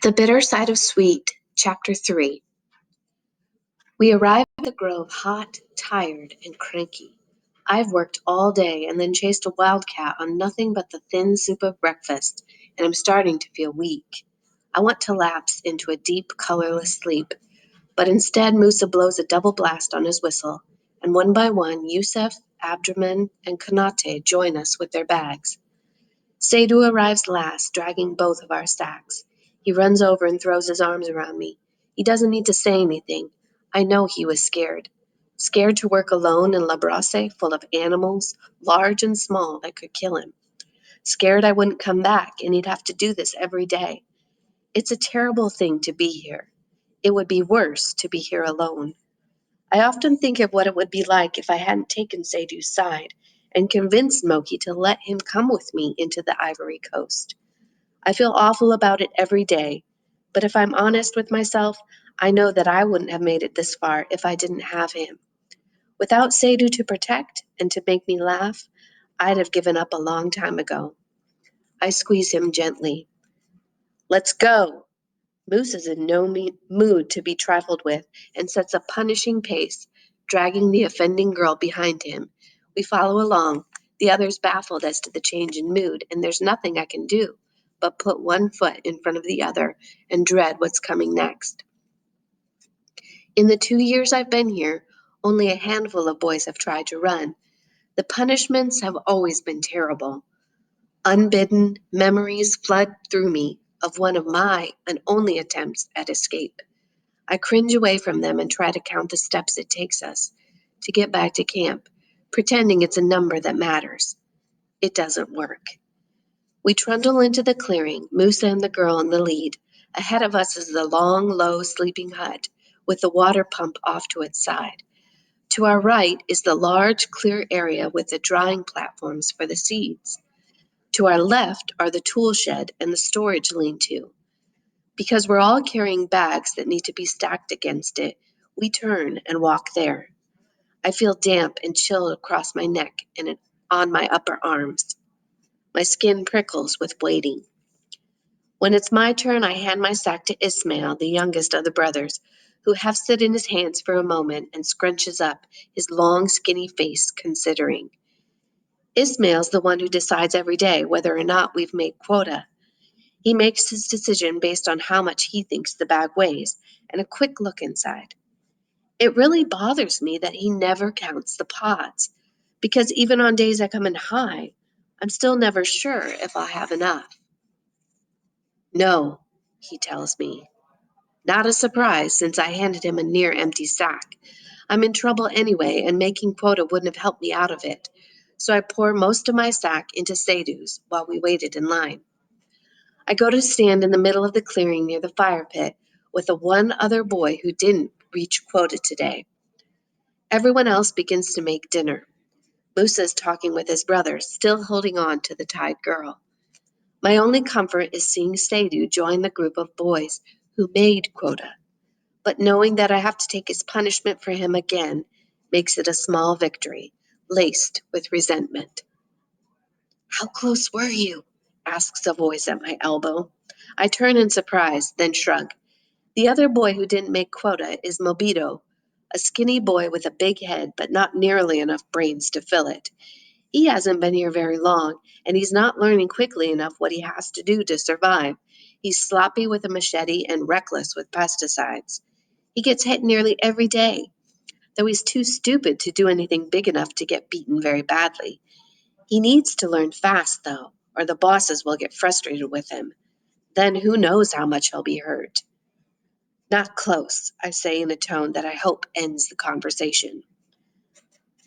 The Bitter Side of Sweet, Chapter 3. We arrive at the grove hot, tired, and cranky. I've worked all day and then chased a wildcat on nothing but the thin soup of breakfast, and I'm starting to feel weak. I want to lapse into a deep, colorless sleep, but instead Musa blows a double blast on his whistle, and one by one Yusef, Abdraman, and Kanate join us with their bags. Seydu arrives last, dragging both of our sacks. He runs over and throws his arms around me. He doesn't need to say anything. I know he was scared. Scared to work alone in La Brasse, full of animals, large and small, that could kill him. Scared I wouldn't come back and he'd have to do this every day. It's a terrible thing to be here. It would be worse to be here alone. I often think of what it would be like if I hadn't taken Seydu's side and convinced Moki to let him come with me into the Ivory Coast. I feel awful about it every day, but if I'm honest with myself, I know that I wouldn't have made it this far if I didn't have him. Without Seydu to protect and to make me laugh, I'd have given up a long time ago. I squeeze him gently. Let's go. Moose is in no mood to be trifled with and sets a punishing pace, dragging the offending girl behind him. We follow along, the others baffled as to the change in mood, and there's nothing I can do but put one foot in front of the other and dread what's coming next. In the 2 years I've been here, only a handful of boys have tried to run. The punishments have always been terrible. Unbidden, memories flood through me of one of my and only attempts at escape. I cringe away from them and try to count the steps it takes us to get back to camp, pretending it's a number that matters. It doesn't work. We trundle into the clearing, Musa and the girl in the lead. Ahead of us is the long, low sleeping hut with the water pump off to its side. To our right is the large, clear area with the drying platforms for the seeds. To our left are the tool shed and the storage lean-to. Because we're all carrying bags that need to be stacked against it, we turn and walk there. I feel damp and chill across my neck and on my upper arms. My skin prickles with waiting. When it's my turn, I hand my sack to Ismail, the youngest of the brothers, who hefts it in his hands for a moment and scrunches up his long, skinny face, considering. Ismail's the one who decides every day whether or not we've made quota. He makes his decision based on how much he thinks the bag weighs and a quick look inside. It really bothers me that he never counts the pods, because even on days I come in high, I'm still never sure if I'll have enough. No, he tells me. Not a surprise since I handed him a near empty sack. I'm in trouble anyway, and making quota wouldn't have helped me out of it. So I pour most of my sack into Seydu's while we waited in line. I go to stand in the middle of the clearing near the fire pit with the one other boy who didn't reach quota today. Everyone else begins to make dinner. Musa is talking with his brother, still holding on to the tied girl. My only comfort is seeing Seydu join the group of boys who made quota, but knowing that I have to take his punishment for him again makes it a small victory, laced with resentment. How close were you? Asks a voice at my elbow. I turn in surprise, then shrug. The other boy who didn't make quota is Mobito, a skinny boy with a big head but not nearly enough brains to fill it. He hasn't been here very long, and he's not learning quickly enough what he has to do to survive. He's sloppy with a machete and reckless with pesticides. He gets hit nearly every day, though he's too stupid to do anything big enough to get beaten very badly. He needs to learn fast, though, or the bosses will get frustrated with him. Then who knows how much he'll be hurt. Not close, I say in a tone that I hope ends the conversation.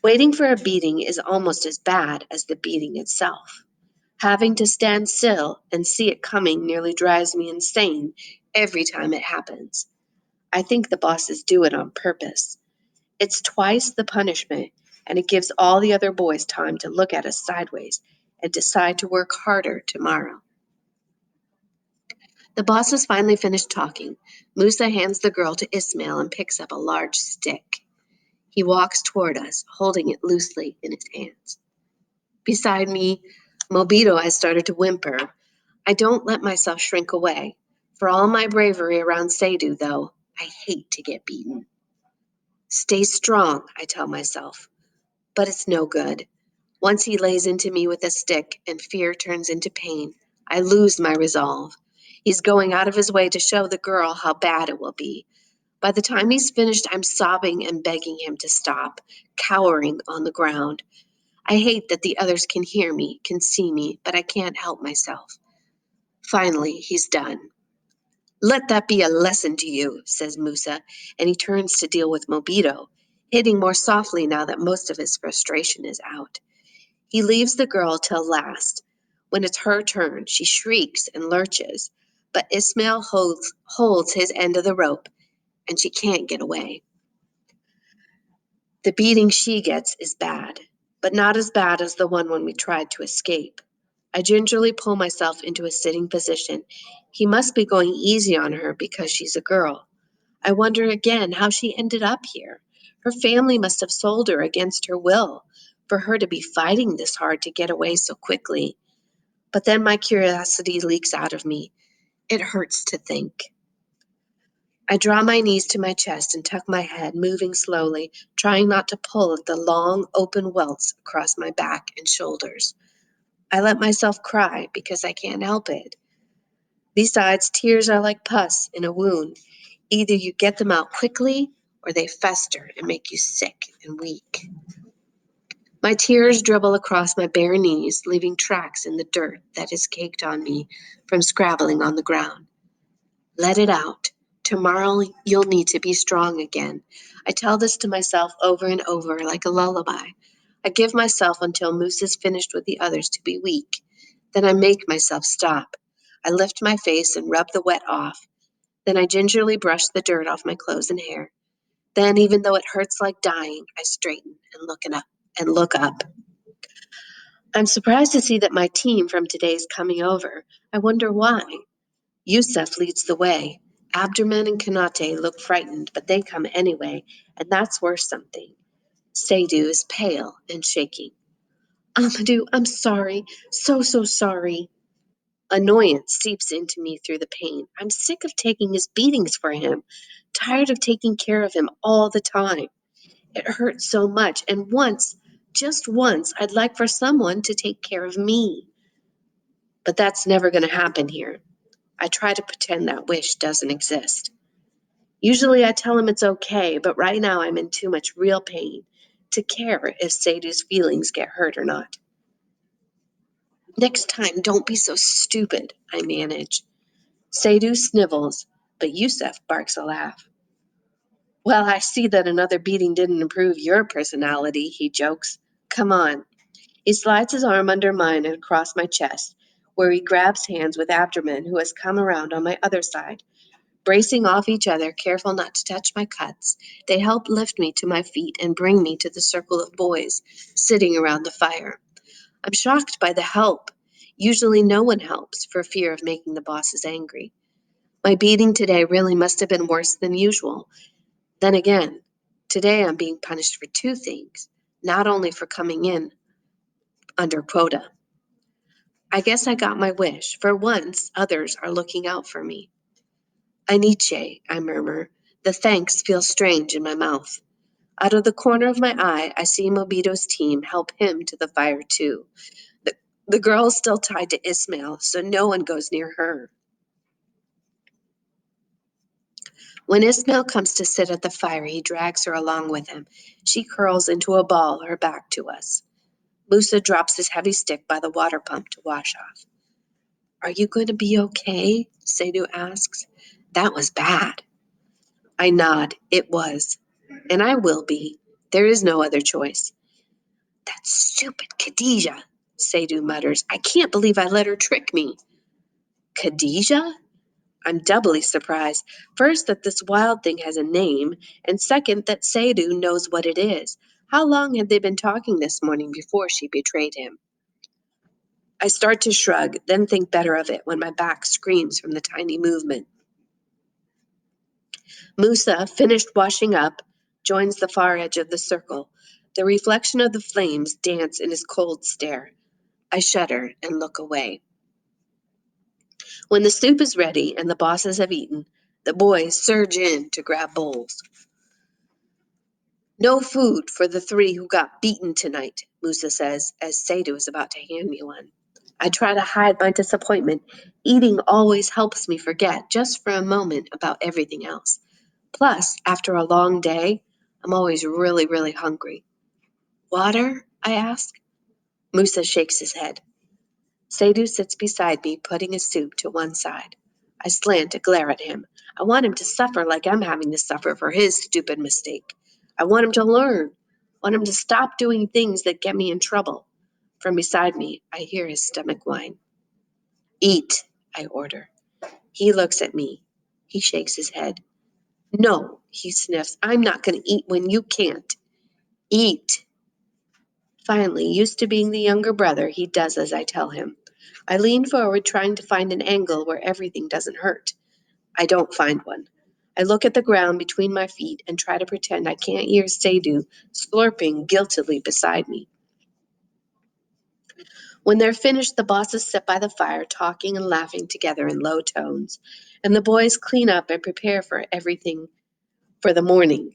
Waiting for a beating is almost as bad as the beating itself. Having to stand still and see it coming nearly drives me insane every time it happens. I think the bosses do it on purpose. It's twice the punishment, and it gives all the other boys time to look at us sideways and decide to work harder tomorrow. The bosses finally finish talking. Musa hands the girl to Ismail and picks up a large stick. He walks toward us, holding it loosely in his hands. Beside me, Mobito has started to whimper. I don't let myself shrink away. For all my bravery around Sadhu, though, I hate to get beaten. Stay strong, I tell myself, but it's no good. Once he lays into me with a stick and fear turns into pain, I lose my resolve. He's going out of his way to show the girl how bad it will be. By the time he's finished, I'm sobbing and begging him to stop, cowering on the ground. I hate that the others can hear me, can see me, but I can't help myself. Finally, he's done. Let that be a lesson to you, says Musa, and he turns to deal with Mobito, hitting more softly now that most of his frustration is out. He leaves the girl till last. When it's her turn, she shrieks and lurches, but Ismail holds his end of the rope, and she can't get away. The beating she gets is bad, but not as bad as the one when we tried to escape. I gingerly pull myself into a sitting position. He must be going easy on her because she's a girl. I wonder again how she ended up here. Her family must have sold her against her will for her to be fighting this hard to get away so quickly. But then my curiosity leaks out of me. It hurts to think. I draw my knees to my chest and tuck my head, moving slowly, trying not to pull at the long, open welts across my back and shoulders. I let myself cry because I can't help it. Besides, tears are like pus in a wound. Either you get them out quickly or they fester and make you sick and weak. My tears dribble across my bare knees, leaving tracks in the dirt that is caked on me from scrabbling on the ground. Let it out. Tomorrow you'll need to be strong again. I tell this to myself over and over like a lullaby. I give myself until Moose is finished with the others to be weak. Then I make myself stop. I lift my face and rub the wet off. Then I gingerly brush the dirt off my clothes and hair. Then, even though it hurts like dying, I straighten and look up. I'm surprised to see that my team from today is coming over. I wonder why. Yusuf leads the way. Abdurman and Kanate look frightened, but they come anyway, and that's worth something. Sadhu is pale and shaking. Amadou, I'm sorry. So sorry. Annoyance seeps into me through the pain. I'm sick of taking his beatings for him, tired of taking care of him all the time. It hurts so much, and once, just once, I'd like for someone to take care of me. But that's never going to happen here. I try to pretend that wish doesn't exist. Usually I tell him it's okay, but right now I'm in too much real pain to care if Sadhu's feelings get hurt or not. Next time, don't be so stupid, I manage. Sadhu snivels, but Yusuf barks a laugh. Well, I see that another beating didn't improve your personality, he jokes. Come on. He slides his arm under mine and across my chest, where he grabs hands with Abdurman, who has come around on my other side. Bracing off each other, careful not to touch my cuts, they help lift me to my feet and bring me to the circle of boys sitting around the fire. I'm shocked by the help. Usually no one helps for fear of making the bosses angry. My beating today really must have been worse than usual. Then again, today I'm being punished for two things, not only for coming in under quota. I guess I got my wish. For once, others are looking out for me. Aniche, I murmur. The thanks feel strange in my mouth. Out of the corner of my eye, I see Mobito's team help him to the fire too. The, the girl is still tied to Ismail, so no one goes near her. When Ismail comes to sit at the fire, he drags her along with him. She curls into a ball, her back to us. Musa drops his heavy stick by the water pump to wash off. Are you going to be okay? Sadhu asks. That was bad. I nod. It was. And I will be. There is no other choice. That stupid Khadijah, Sadhu mutters. I can't believe I let her trick me. Khadijah? I'm doubly surprised. First, that this wild thing has a name, and second, that Sadhu knows what it is. How long had they been talking this morning before she betrayed him? I start to shrug, then think better of it when my back screams from the tiny movement. Musa, finished washing up, joins the far edge of the circle. The reflection of the flames dance in his cold stare. I shudder and look away. When the soup is ready and the bosses have eaten, the boys surge in to grab bowls. No food for the three who got beaten tonight, Musa says, as Sadhu is about to hand me one. I try to hide my disappointment. Eating always helps me forget, just for a moment, about everything else. Plus, after a long day, I'm always really, really hungry. Water? I ask. Musa shakes his head. Sadhu sits beside me, putting his soup to one side. I slant to glare at him. I want him to suffer like I'm having to suffer for his stupid mistake. I want him to learn. I want him to stop doing things that get me in trouble. From beside me, I hear his stomach whine. Eat, I order. He looks at me. He shakes his head. No, he sniffs. I'm not going to eat when you can't. Eat. Finally, used to being the younger brother, he does as I tell him. I lean forward, trying to find an angle where everything doesn't hurt. I don't find one. I look at the ground between my feet and try to pretend I can't hear Sadhu slurping guiltily beside me. When they're finished, the bosses sit by the fire, talking and laughing together in low tones, and the boys clean up and prepare for everything for the morning.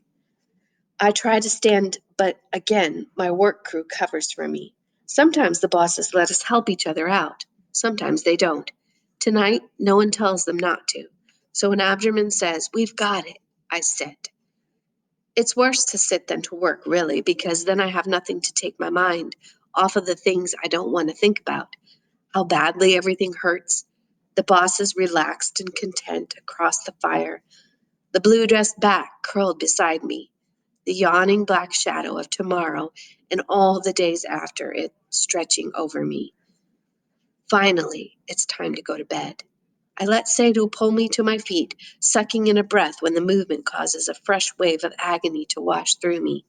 I try to stand, but again, my work crew covers for me. Sometimes the bosses let us help each other out. Sometimes they don't. Tonight, no one tells them not to. So when Abderman says, "We've got it," I sit. It's worse to sit than to work, really, because then I have nothing to take my mind off of the things I don't want to think about. How badly everything hurts. The boss is relaxed and content across the fire. The blue-dressed back curled beside me. The yawning black shadow of tomorrow and all the days after it stretching over me. Finally, it's time to go to bed. I let Sadhu pull me to my feet, sucking in a breath when the movement causes a fresh wave of agony to wash through me.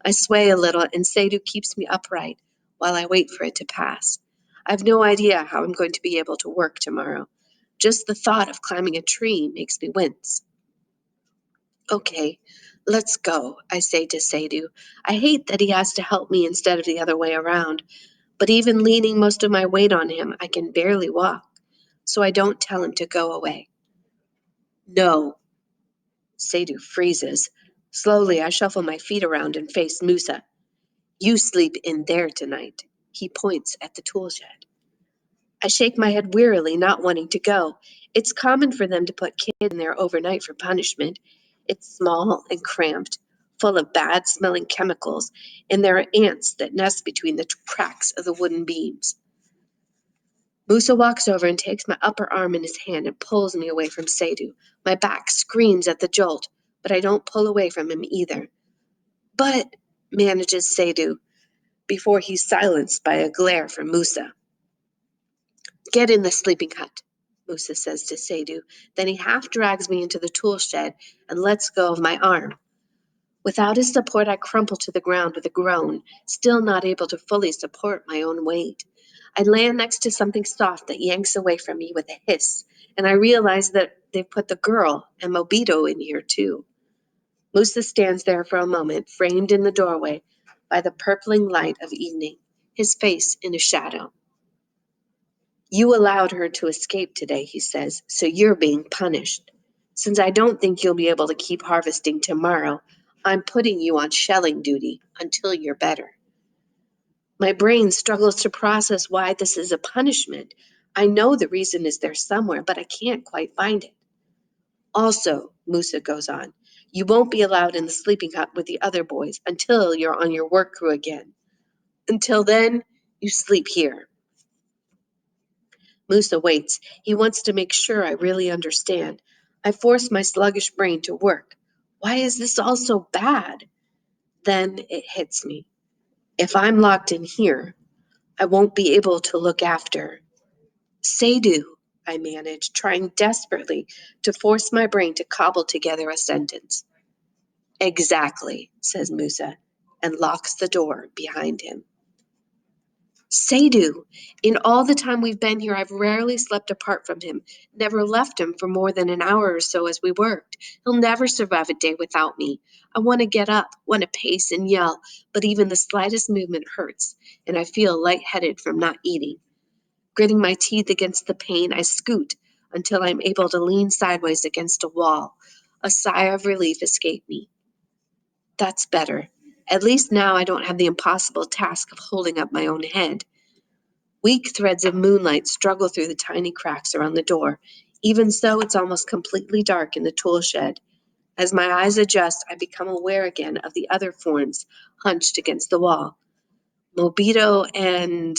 I sway a little, and Sadhu keeps me upright while I wait for it to pass. I have no idea how I'm going to be able to work tomorrow. Just the thought of climbing a tree makes me wince. Okay, let's go, I say to Sadhu. I hate that he has to help me instead of the other way around, but even leaning most of my weight on him, I can barely walk, so I don't tell him to go away. No, Sadhu freezes. Slowly, I shuffle my feet around and face Musa. You sleep in there tonight. He points at the tool shed. I shake my head wearily, not wanting to go. It's common for them to put kids in there overnight for punishment. It's small and cramped, full of bad-smelling chemicals, and there are ants that nest between the cracks of the wooden beams. Musa walks over and takes my upper arm in his hand and pulls me away from Sadhu. My back screams at the jolt, but I don't pull away from him either. But, manages Sadhu, before he's silenced by a glare from Musa. Get in the sleeping hut, Musa says to Sadhu. Then he half drags me into the tool shed and lets go of my arm. Without his support, I crumple to the ground with a groan, still not able to fully support my own weight. I land next to something soft that yanks away from me with a hiss, and I realize that they've put the girl and Mobito in here too. Musa stands there for a moment, framed in the doorway by the purpling light of evening, his face in a shadow. You allowed her to escape today, he says, so you're being punished. Since I don't think you'll be able to keep harvesting tomorrow, I'm putting you on shelling duty until you're better. My brain struggles to process why this is a punishment. I know the reason is there somewhere, but I can't quite find it. Also, Musa goes on, you won't be allowed in the sleeping hut with the other boys until you're on your work crew again. Until then, you sleep here. Musa waits. He wants to make sure I really understand. I force my sluggish brain to work. Why is this all so bad? Then it hits me. If I'm locked in here, I won't be able to look after Sadhu, I manage, trying desperately to force my brain to cobble together a sentence. Exactly, says Musa, and locks the door behind him. Sadhu, in all the time we've been here, I've rarely slept apart from him, never left him for more than an hour or so as we worked. He'll never survive a day without me. I want to get up, want to pace and yell, but even the slightest movement hurts, and I feel lightheaded from not eating. Gritting my teeth against the pain, I scoot until I'm able to lean sideways against a wall. A sigh of relief escaped me. That's better. At least now I don't have the impossible task of holding up my own head. Weak threads of moonlight struggle through the tiny cracks around the door. Even so, it's almost completely dark in the tool shed. As my eyes adjust, I become aware again of the other forms hunched against the wall. Mobito and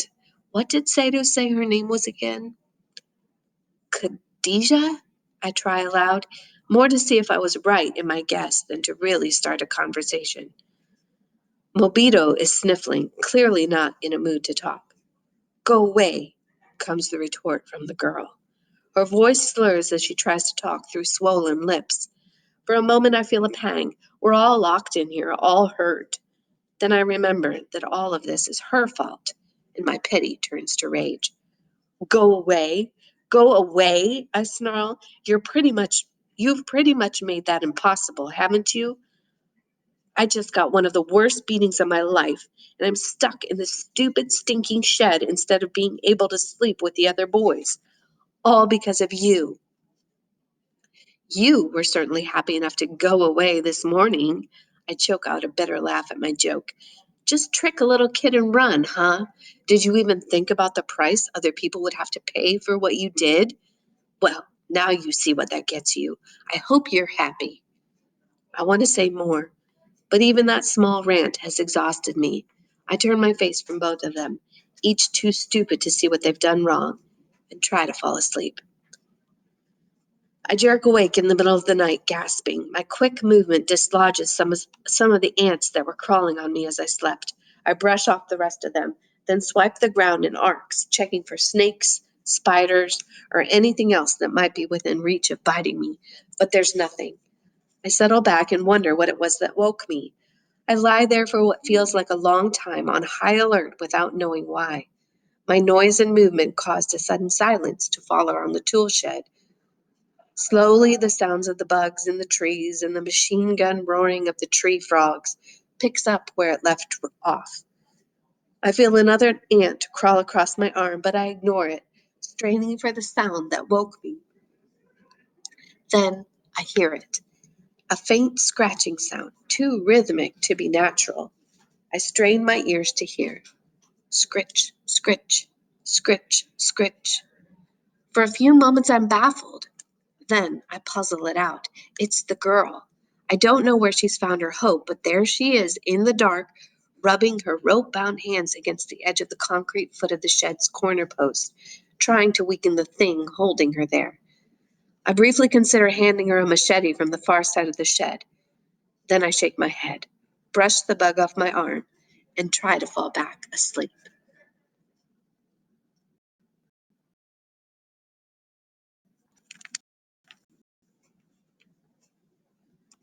what did Sato say her name was again? Khadijah? I try aloud, more to see if I was right in my guess than to really start a conversation. Mobito is sniffling, clearly not in a mood to talk. Go away, comes the retort from the girl. Her voice slurs as she tries to talk through swollen lips. For a moment I feel a pang. We're all locked in here, all hurt. Then I remember that all of this is her fault, and my pity turns to rage. Go away. Go away, I snarl. You've pretty much made that impossible, haven't you? I just got one of the worst beatings of my life, and I'm stuck in this stupid, stinking shed instead of being able to sleep with the other boys. All because of you. You were certainly happy enough to go away this morning. I choke out a bitter laugh at my joke. Just trick a little kid and run, huh? Did you even think about the price other people would have to pay for what you did? Well, now you see what that gets you. I hope you're happy. I want to say more, but even that small rant has exhausted me. I turn my face from both of them, each too stupid to see what they've done wrong, and try to fall asleep. I jerk awake in the middle of the night, gasping. My quick movement dislodges some of the ants that were crawling on me as I slept. I brush off the rest of them, then swipe the ground in arcs, checking for snakes, spiders, or anything else that might be within reach of biting me. But there's nothing. I settle back and wonder what it was that woke me. I lie there for what feels like a long time on high alert without knowing why. My noise and movement caused a sudden silence to fall around the tool shed. Slowly, the sounds of the bugs in the trees and the machine gun roaring of the tree frogs picks up where it left off. I feel another ant crawl across my arm, but I ignore it, straining for the sound that woke me. Then I hear it, a faint scratching sound, too rhythmic to be natural. I strain my ears to hear. Scritch, scritch, scritch, scritch. For a few moments, I'm baffled. Then I puzzle it out. It's the girl. I don't know where she's found her hope, but there she is in the dark, rubbing her rope bound hands against the edge of the concrete foot of the shed's corner post, trying to weaken the thing holding her there. I briefly consider handing her a machete from the far side of the shed. Then I shake my head, brush the bug off my arm, and try to fall back asleep.